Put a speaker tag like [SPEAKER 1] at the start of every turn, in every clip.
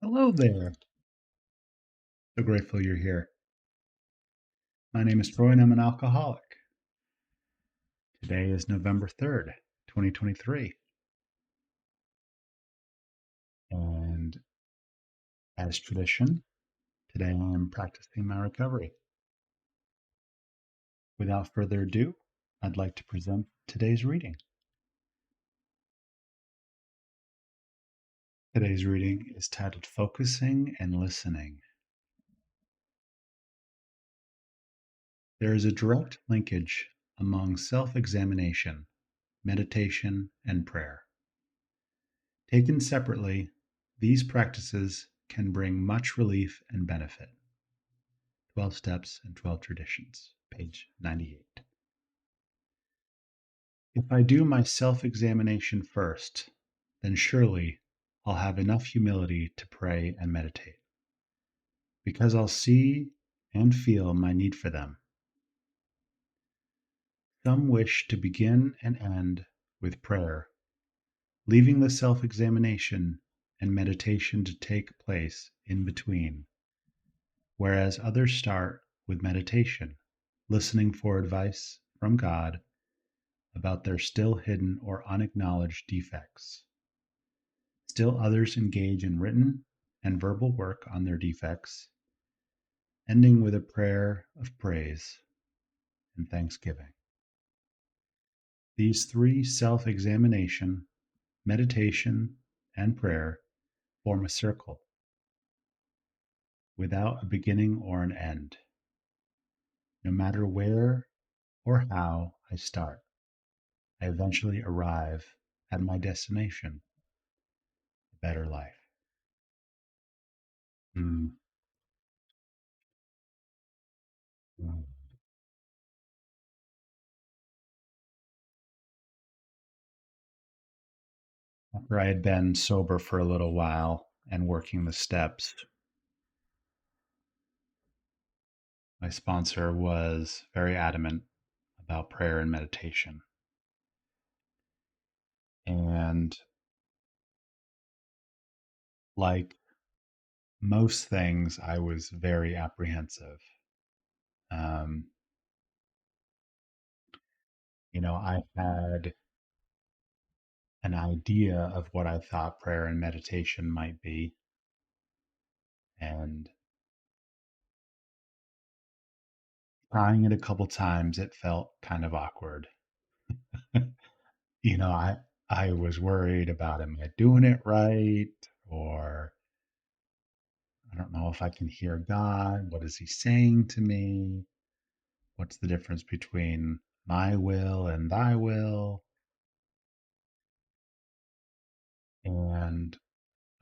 [SPEAKER 1] Hello there. So grateful you're here. My name is Troy and I'm an alcoholic. Today is November 3rd, 2023. And as tradition, today I am practicing my recovery. Without further ado, I'd like to present today's reading. Today's reading is titled Focusing and Listening. There is a direct linkage among self-examination, meditation, and prayer. Taken separately, these practices can bring much relief and benefit. 12 Steps and 12 Traditions, page 98. If I do my self-examination first, then surely I'll have enough humility to pray and meditate, because I'll see and feel my need for them. Some wish to begin and end with prayer, leaving the self-examination and meditation to take place in between, whereas others start with meditation, listening for advice from God about their still hidden or unacknowledged defects. Still others engage in written and verbal work on their defects, ending with a prayer of praise and thanksgiving. These three, self-examination, meditation, and prayer, form a circle without a beginning or an end. No matter where or how I start, I eventually arrive at my destination, a better life. Mm. Mm. After I had been sober for a little while and working the steps, my sponsor was very adamant about prayer and meditation. And like most things, I was very apprehensive. Um, I had an idea of what I thought prayer and meditation might be. And trying it a couple times, it felt kind of awkward. you know, I I was worried about, am I doing it right? Or I don't know if I can hear God. What is he saying to me? What's the difference between my will and thy will? And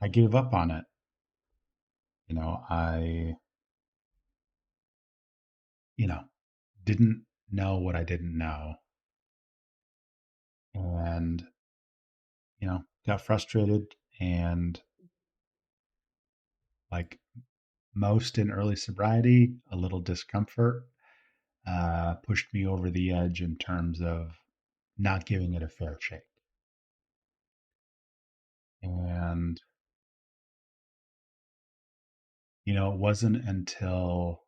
[SPEAKER 1] I gave up on it. I, you know, didn't know what I didn't know. And, got frustrated, and like most in early sobriety, a little discomfort pushed me over the edge in terms of not giving it a fair shake. And, it wasn't until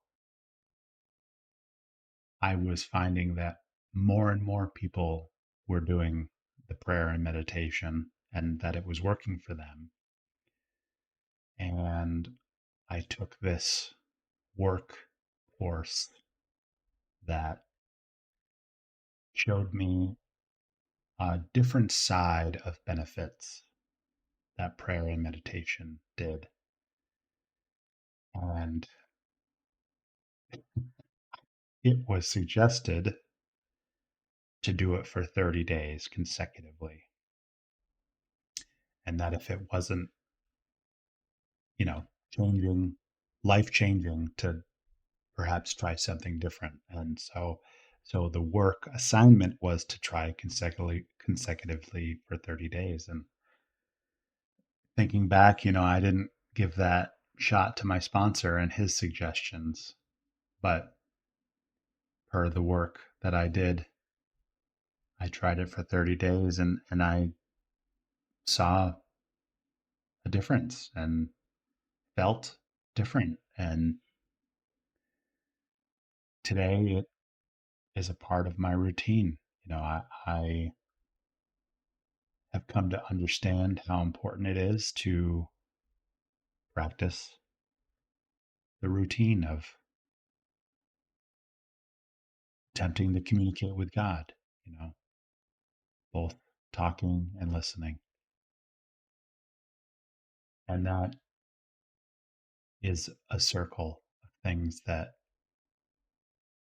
[SPEAKER 1] I was finding that more and more people were doing the prayer and meditation and that it was working for them. And I took this work course that showed me a different side of benefits that prayer and meditation did. And it was suggested to do it for 30 days consecutively. And that if it wasn't, changing, life changing, to perhaps try something different. And so the work assignment was to try consecutively for 30 days. And thinking back, I didn't give that shot to my sponsor and his suggestions, but per the work that I did, I tried it for 30 days and I saw a difference. And felt different. And today it is a part of my routine. I have come to understand how important it is to practice the routine of attempting to communicate with God, you know, both talking and listening. And that is a circle of things that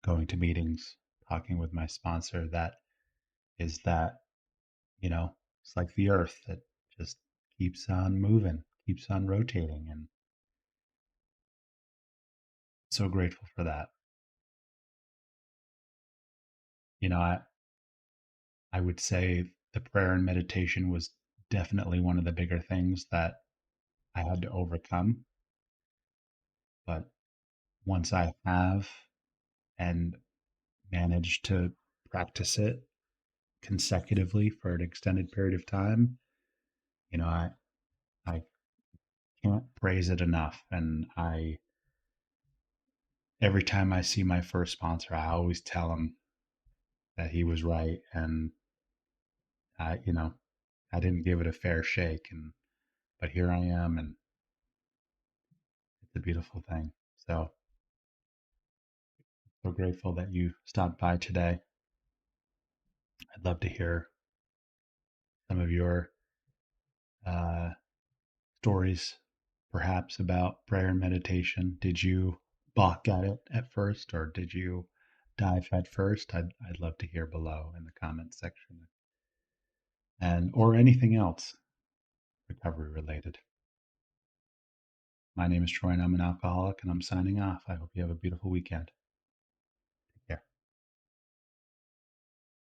[SPEAKER 1] going to meetings, talking with my sponsor, that is that, it's like the earth that just keeps on moving, keeps on rotating. And so grateful for that. You know, I would say the prayer and meditation was definitely one of the bigger things that I had to overcome. But once I have and managed to practice it consecutively for an extended period of time, you know, I can't praise it enough. And every time I see my first sponsor, I always tell him that he was right. And I didn't give it a fair shake. But here I am, and it's a beautiful thing. So grateful that you stopped by today. I'd love to hear some of your uh, stories, perhaps about prayer and meditation. Did you balk at it at first, or did you dive head first? I'd love to hear below in the comments section, and or anything else recovery related. My name is Troy, and I'm an alcoholic, and I'm signing off. I hope you have a beautiful weekend.